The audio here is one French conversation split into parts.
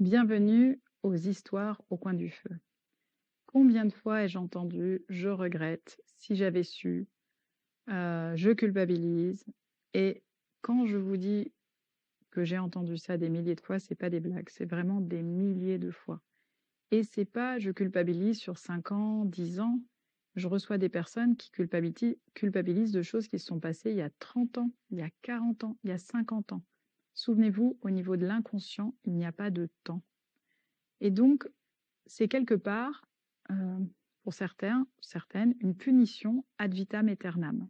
Bienvenue aux histoires au coin du feu. Combien de fois ai-je entendu «je regrette», «si j'avais su», «je culpabilise» et quand je vous dis que j'ai entendu ça des milliers de fois, c'est pas des blagues, c'est vraiment des milliers de fois et c'est pas je culpabilise sur 5 ans, 10 ans. Je reçois des personnes qui culpabilisent de choses qui se sont passées il y a 30 ans, il y a 40 ans, il y a 50 ans. Souvenez-vous, au niveau de l'inconscient, il n'y a pas de temps et donc c'est quelque part, pour certains, certaines, une punition ad vitam aeternam.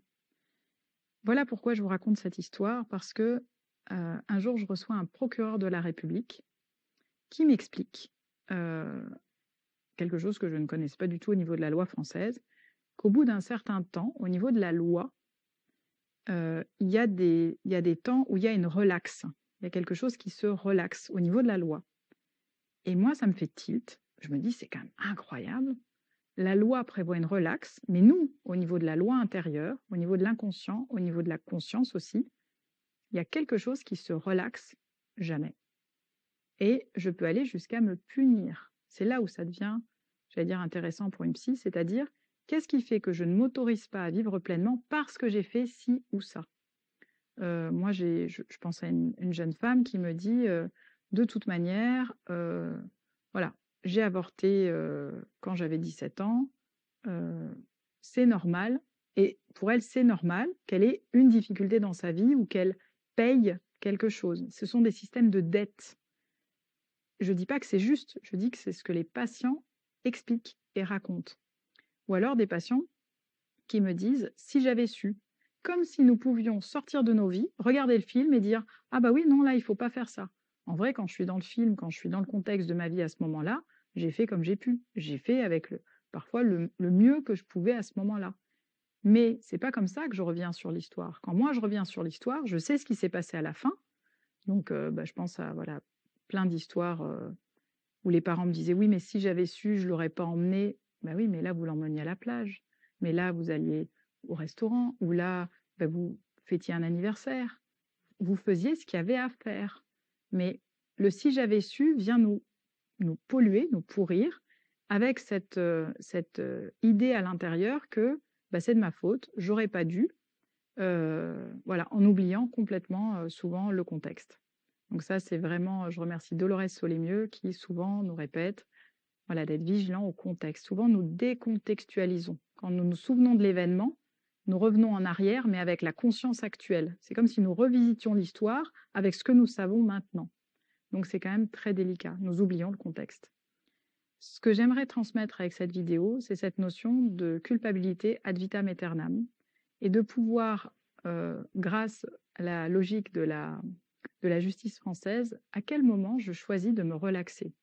Voilà pourquoi je vous raconte cette histoire, parce que, un jour, je reçois un procureur de la République qui m'explique, quelque chose que je ne connaissais pas du tout au niveau de la loi française, qu'au bout d'un certain temps, au niveau de la loi, il y a des temps où il y a une relaxe. Il y a quelque chose qui se relaxe au niveau de la loi et moi, ça me fait tilt. Je me dis: «C'est quand même incroyable». La loi prévoit une relaxe, mais nous, au niveau de la loi intérieure, au niveau de l'inconscient, au niveau de la conscience aussi, il y a quelque chose qui se relaxe jamais. Et je peux aller jusqu'à me punir. C'est là où ça devient, j'allais dire, intéressant pour une psy, c'est-à-dire, qu'est-ce qui fait que je ne m'autorise pas à vivre pleinement parce que j'ai fait ci ou ça? Moi, je pense à une jeune femme qui me dit, de toute manière, voilà, j'ai avorté quand j'avais 17 ans, c'est normal et pour elle, c'est normal qu'elle ait une difficulté dans sa vie ou qu'elle paye quelque chose. Ce sont des systèmes de dette. Je dis pas que c'est juste, je dis que c'est ce que les patients expliquent et racontent. Ou alors des patients qui me disent: «Si j'avais su», comme si nous pouvions sortir de nos vies, regarder le film et dire: «Ah bah oui, non, là, il faut pas faire ça». En vrai, quand je suis dans le film, quand je suis dans le contexte de ma vie à ce moment-là, j'ai fait comme j'ai pu. J'ai fait avec parfois le mieux que je pouvais à ce moment-là. Mais c'est pas comme ça que je reviens sur l'histoire. Quand moi je reviens sur l'histoire, je sais ce qui s'est passé à la fin. Donc, bah, je pense à voilà, plein d'histoires, où les parents me disaient: «Oui, mais si j'avais su, je l'aurais pas emmené». Bah oui, mais là, vous l'emmeniez à la plage. Mais là, vous alliez au restaurant ou là, bah, vous fêtiez un anniversaire. Vous faisiez ce qu'il y avait à faire. Mais le «si j'avais su» vient nous polluer, nous pourrir avec cette idée à l'intérieur que, bah, c'est de ma faute, j'aurais pas dû, voilà, en oubliant complètement, souvent le contexte. Donc ça, c'est vraiment, je remercie Dolores Solémieux qui souvent nous répète, voilà, d'être vigilant au contexte. Souvent, nous décontextualisons. Quand nous nous souvenons de l'événement, nous revenons en arrière, mais avec la conscience actuelle. C'est comme si nous revisitions l'histoire avec ce que nous savons maintenant. Donc c'est quand même très délicat. Nous oublions le contexte. Ce que j'aimerais transmettre avec cette vidéo, c'est cette notion de culpabilité ad vitam aeternam et de pouvoir, grâce à la logique de la justice française, à quel moment je choisis de me relaxer?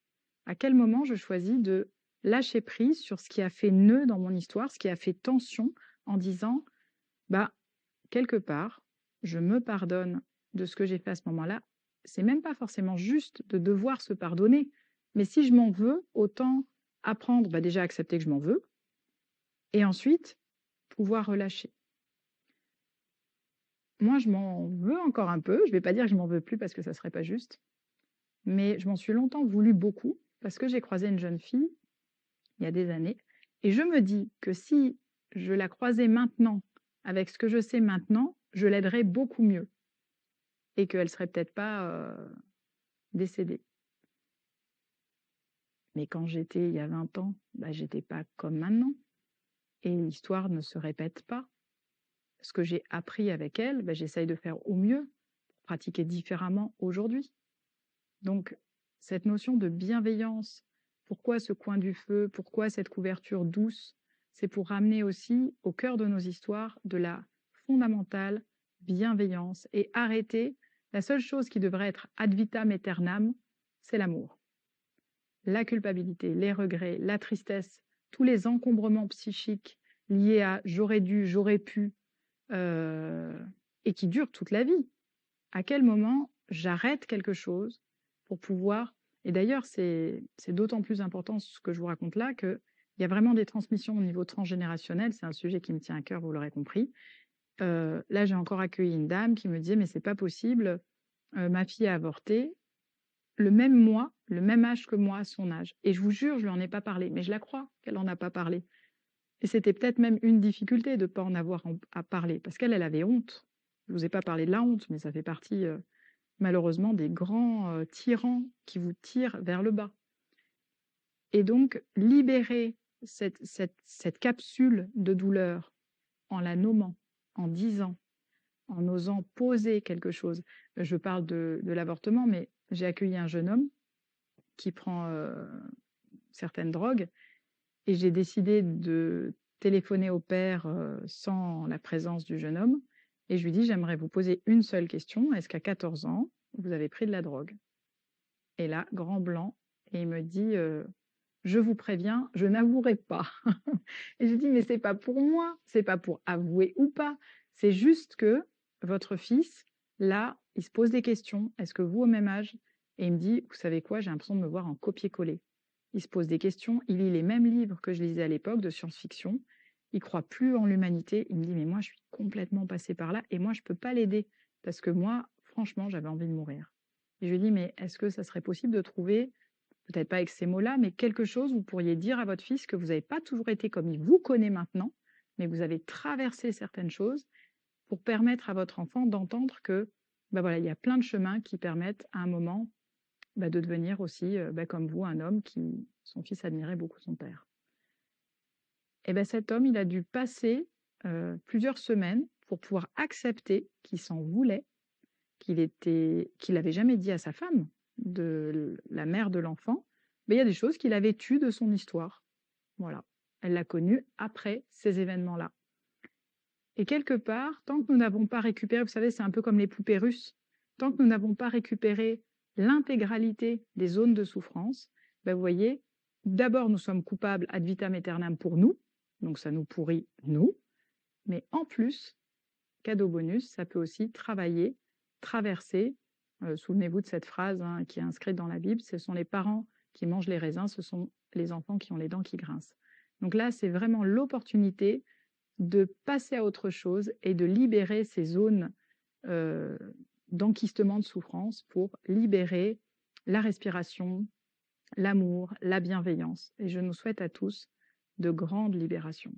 À quel moment je choisis de lâcher prise sur ce qui a fait nœud dans mon histoire, ce qui a fait tension, en disant: «Bah, quelque part, je me pardonne de ce que j'ai fait à ce moment-là». C'est même pas forcément juste de devoir se pardonner, mais si je m'en veux, autant apprendre, bah, déjà accepter que je m'en veux et ensuite pouvoir relâcher. Moi, je m'en veux encore un peu, je vais pas dire que je m'en veux plus parce que ça serait pas juste, mais je m'en suis longtemps voulu beaucoup parce que j'ai croisé une jeune fille, il y a des années et je me dis que si je la croisais maintenant, avec ce que je sais maintenant, je l'aiderais beaucoup mieux et qu'elle serait peut-être pas, décédée. Mais quand j'étais il y a 20 ans, bah, j'étais pas comme maintenant et l'histoire ne se répète pas. Ce que j'ai appris avec elle, bah, j'essaye de faire au mieux, pour pratiquer différemment aujourd'hui. Donc cette notion de bienveillance, pourquoi ce coin du feu, pourquoi cette couverture douce? C'est pour ramener aussi au cœur de nos histoires de la fondamentale bienveillance et arrêter la seule chose qui devrait être ad vitam aeternam, c'est l'amour. La culpabilité, les regrets, la tristesse, tous les encombrements psychiques liés à «j'aurais dû», «j'aurais pu», et qui durent toute la vie. À quel moment j'arrête quelque chose pour pouvoir et d'ailleurs c'est d'autant plus important ce que je vous raconte là, qu'il y a vraiment des transmissions au niveau transgénérationnel, c'est un sujet qui me tient à cœur, vous l'aurez compris. Là, j'ai encore accueilli une dame qui me disait: «Mais c'est pas possible, ma fille a avorté, le même moi, le même âge que moi à son âge. Et je vous jure, je lui en ai pas parlé, mais je la crois qu'elle en a pas parlé. Et c'était peut-être même une difficulté de ne pas en avoir à parler, parce qu'elle avait honte. Je vous ai pas parlé de la honte, mais ça fait partie, malheureusement, des grands tyrans qui vous tirent vers le bas. Et donc, libérer cette capsule de douleur en la nommant, en disant, en osant poser quelque chose. Je parle de l'avortement, mais j'ai accueilli un jeune homme qui prend certaines drogues et j'ai décidé de téléphoner au père sans la présence du jeune homme et je lui dis j'aimerais vous poser une seule question, est-ce qu'à 14 ans, vous avez pris de la drogue? Et là, grand blanc, et il me dit je vous préviens, je n'avouerai pas. Et je dis mais c'est pas pour moi, c'est pas pour avouer ou pas, c'est juste que votre fils, là, il se pose des questions, est-ce que vous au même âge? Et il me dit, vous savez quoi, j'ai l'impression de me voir en copier-coller. Il se pose des questions, il lit les mêmes livres que je lisais à l'époque de science-fiction, il croit plus en l'humanité, il me dit mais moi je suis complètement passé par là et moi je peux pas l'aider parce que moi, franchement, j'avais envie de mourir. Et je lui dis mais est-ce que ça serait possible de trouver, peut-être pas avec ces mots-là, mais quelque chose où vous pourriez dire à votre fils que vous n'avez pas toujours été comme il vous connaît maintenant, mais vous avez traversé certaines choses pour permettre à votre enfant d'entendre que bah voilà, il y a plein de chemins qui permettent à un moment de devenir aussi, comme vous, un homme qui, son fils admirait beaucoup son père. Et ben cet homme, il a dû passer plusieurs semaines pour pouvoir accepter qu'il s'en voulait, qu'il n'avait jamais dit à sa femme, de la mère de l'enfant, mais il y a des choses qu'il avait tues de son histoire. Voilà. Elle l'a connu après ces événements-là. Et quelque part, tant que nous n'avons pas récupéré, vous savez, c'est un peu comme les poupées russes, tant que nous n'avons pas récupéré l'intégralité des zones de souffrance, vous voyez, d'abord nous sommes coupables ad vitam aeternam pour nous, donc ça nous pourrit nous, mais en plus, cadeau bonus, ça peut aussi travailler, traverser. Souvenez-vous de cette phrase qui est inscrite dans la Bible, ce sont les parents qui mangent les raisins, ce sont les enfants qui ont les dents qui grincent. Donc là, c'est vraiment l'opportunité de passer à autre chose et de libérer ces zones d'enquistement de souffrance pour libérer la respiration, l'amour, la bienveillance. Et je nous souhaite à tous de grandes libérations.